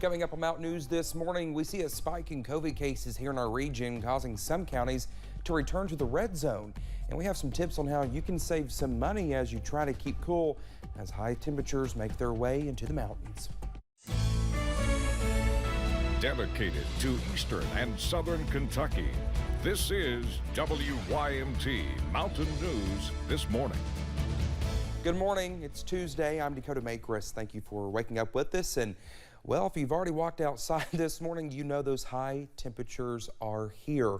Coming up on Mountain News this morning, we see a spike in COVID cases here in our region, causing some counties to return to the red zone. And we have some tips on how you can save some money as you try to keep cool as high temperatures make their way into the mountains. Dedicated to eastern and southern Kentucky, this is WYMT Mountain News this morning. Good morning. It's Tuesday. I'm Dakota Makris. Thank you for waking up with us. And well, if you've already walked outside this morning, you know those high temperatures are here.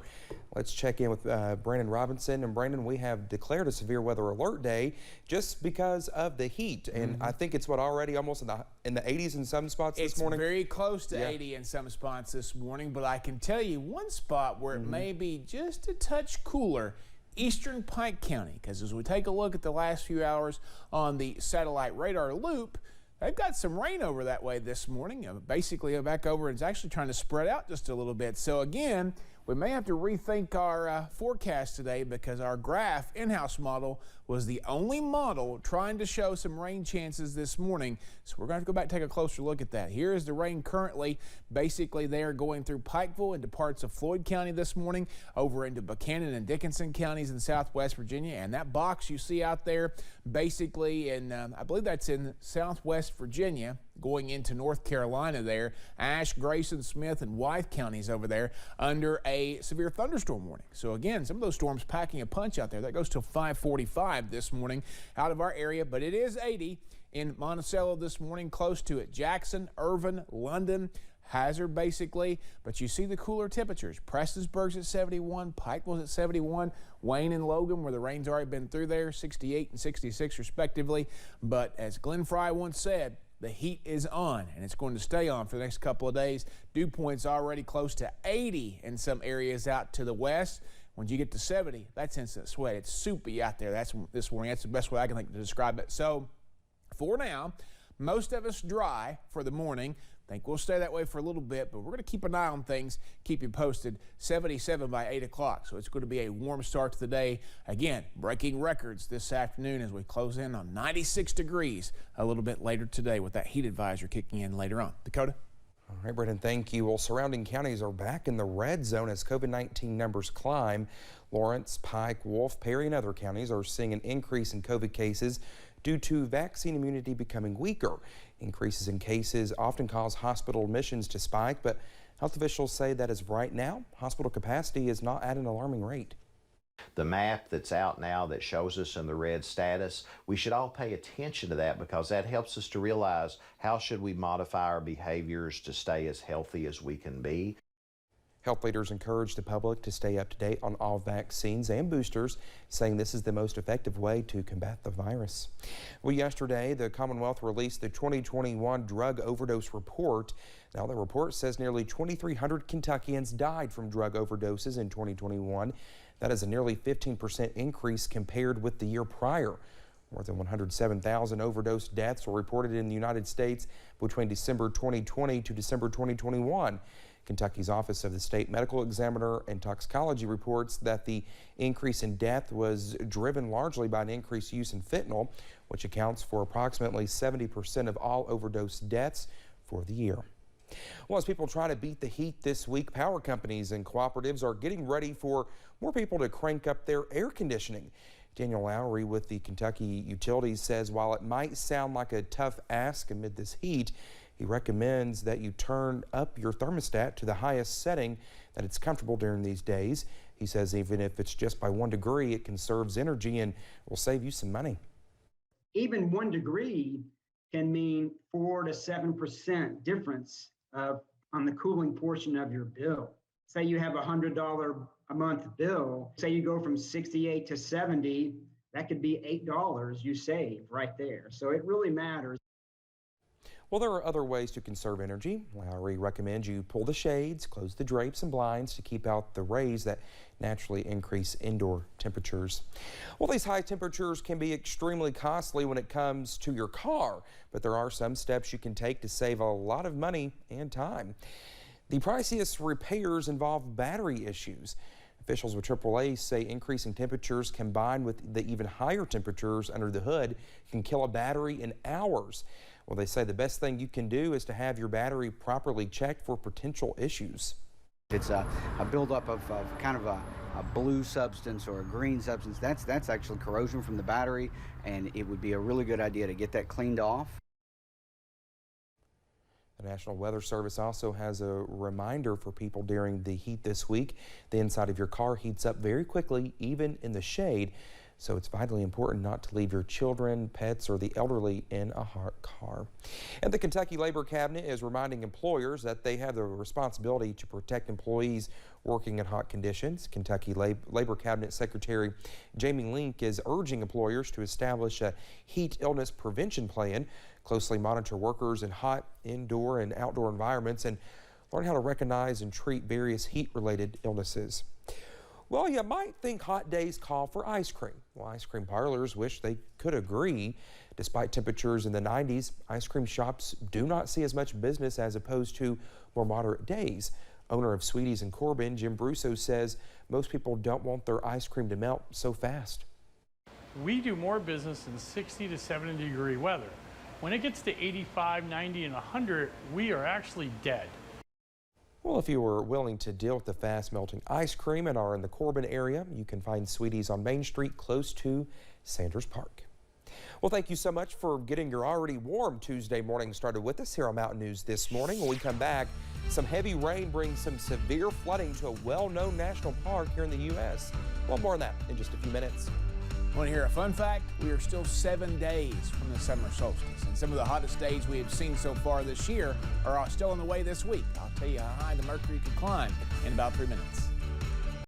Let's check in with Brandon Robinson. And Brandon, we have declared a severe weather alert day just because of the heat. And I think it's already almost in the 80s in some spots this morning. It's very close to 80 in some spots this morning, but I can tell you one spot where it may be just a touch cooler. Eastern Pike County, because as we take a look at the last few hours on the satellite radar loop, they've got some rain over that way this morning. Basically back over, it's actually trying to spread out just a little bit. So again, we may have to rethink our forecast today because our graph in-house model was the only model trying to show some rain chances this morning. So we're going to have to go back and take a closer look at that. Here is the rain currently. Basically, they are going through Pikeville into parts of Floyd County this morning, over into Buchanan and Dickinson counties in southwest Virginia. And that box you see out there, basically in, I believe that's in southwest Virginia, going into North Carolina there, Ashe, Grayson, Smith, and Wythe counties over there under a severe thunderstorm warning. So again, some of those storms packing a punch out there. That goes till 5:45 this morning out of our area, but it is 80 in Monticello this morning, close to it. Jackson, Irvin, London, Hazard basically, but you see the cooler temperatures. Prestonsburg's at 71, Pikeville's at 71, Wayne and Logan, where the rain's already been through there, 68 and 66 respectively. But as Glenn Fry once said, the heat is on, and it's going to stay on for the next couple of days. Dew point's already close to 80 in some areas out to the west. When you get to 70, that's instant sweat. It's soupy out there. That's this morning. That's the best way I can think to describe it. So for now, most of us dry for the morning. Think we'll stay that way for a little bit, but we're going to keep an eye on things, keep you posted. 77 by 8 o'clock, so it's going to be a warm start to the day. Again, breaking records this afternoon as we close in on 96 degrees a little bit later today with that heat advisory kicking in later on. Dakota? All right, Brendan, thank you. Well, surrounding counties are back in the red zone as COVID-19 numbers climb. Lawrence, Pike, Wolf, Perry, and other counties are seeing an increase in COVID cases due to vaccine immunity becoming weaker. Increases in cases often cause hospital admissions to spike, but health officials say that as of right now, hospital capacity is not at an alarming rate. The map that's out now that shows us in the red status, we should all pay attention to that because that helps us to realize how should we modify our behaviors to stay as healthy as we can be. Health leaders encourage the public to stay up to date on all vaccines and boosters, saying this is the most effective way to combat the virus. Well, yesterday, the Commonwealth released the 2021 drug overdose report. Now, the report says nearly 2,300 Kentuckians died from drug overdoses in 2021. That is a nearly 15% increase compared with the year prior. More than 107,000 overdose deaths were reported in the United States between December 2020 to December 2021. Kentucky's Office of the State Medical Examiner and Toxicology reports that the increase in death was driven largely by an increased use in fentanyl, which accounts for approximately 70% of all overdose deaths for the year. Well, as people try to beat the heat this week, power companies and cooperatives are getting ready for more people to crank up their air conditioning. Daniel Lowry with the Kentucky Utilities says while it might sound like a tough ask amid this heat, he recommends that you turn up your thermostat to the highest setting that it's comfortable during these days. He says even if it's just by 1 degree, it conserves energy and will save you some money. Even 1 degree can mean 4 to 7% difference on the cooling portion of your bill. Say you have a $100 a month bill, say you go from 68 to 70, that could be $8 you save right there. So it really matters. Well, there are other ways to conserve energy. Lowry recommends you pull the shades, close the drapes and blinds to keep out the rays that naturally increase indoor temperatures. Well, these high temperatures can be extremely costly when it comes to your car, but there are some steps you can take to save a lot of money and time. The priciest repairs involve battery issues. Officials with AAA say increasing temperatures combined with the even higher temperatures under the hood can kill a battery in hours. Well, they say the best thing you can do is to have your battery properly checked for potential issues. It's a buildup of kind of a blue substance or a green substance. That's actually corrosion from the battery, and it would be a really good idea to get that cleaned off. The National Weather Service also has a reminder for people during the heat this week. The inside of your car heats up very quickly, even in the shade. So it's vitally important not to leave your children, pets, or the elderly in a hot car. And the Kentucky Labor Cabinet is reminding employers that they have the responsibility to protect employees working in hot conditions. Kentucky Labor Cabinet Secretary Jamie Link is urging employers to establish a heat illness prevention plan, closely monitor workers in hot indoor and outdoor environments, and learn how to recognize and treat various heat-related illnesses. Well, you might think hot days call for ice cream. Well, ice cream parlors wish they could agree. Despite temperatures in the 90s, ice cream shops do not see as much business as opposed to more moderate days. Owner of Sweeties in Corbin, Jim Brusso, says most people don't want their ice cream to melt so fast. We do more business in 60 to 70 degree weather. When it gets to 85, 90, and 100, we are actually dead. Well, if you are willing to deal with the fast melting ice cream and are in the Corbin area, you can find Sweeties on Main Street close to Sanders Park. Well, thank you so much for getting your already warm Tuesday morning started with us here on Mountain News this morning. When we come back, some heavy rain brings some severe flooding to a well-known national park here in the U.S. Well, more on that in just a few minutes. Want to hear a fun fact? We are still 7 days from the summer solstice, and some of the hottest days we have seen so far this year are still on the way this week. I'll tell you how high the mercury could climb in about 3 minutes.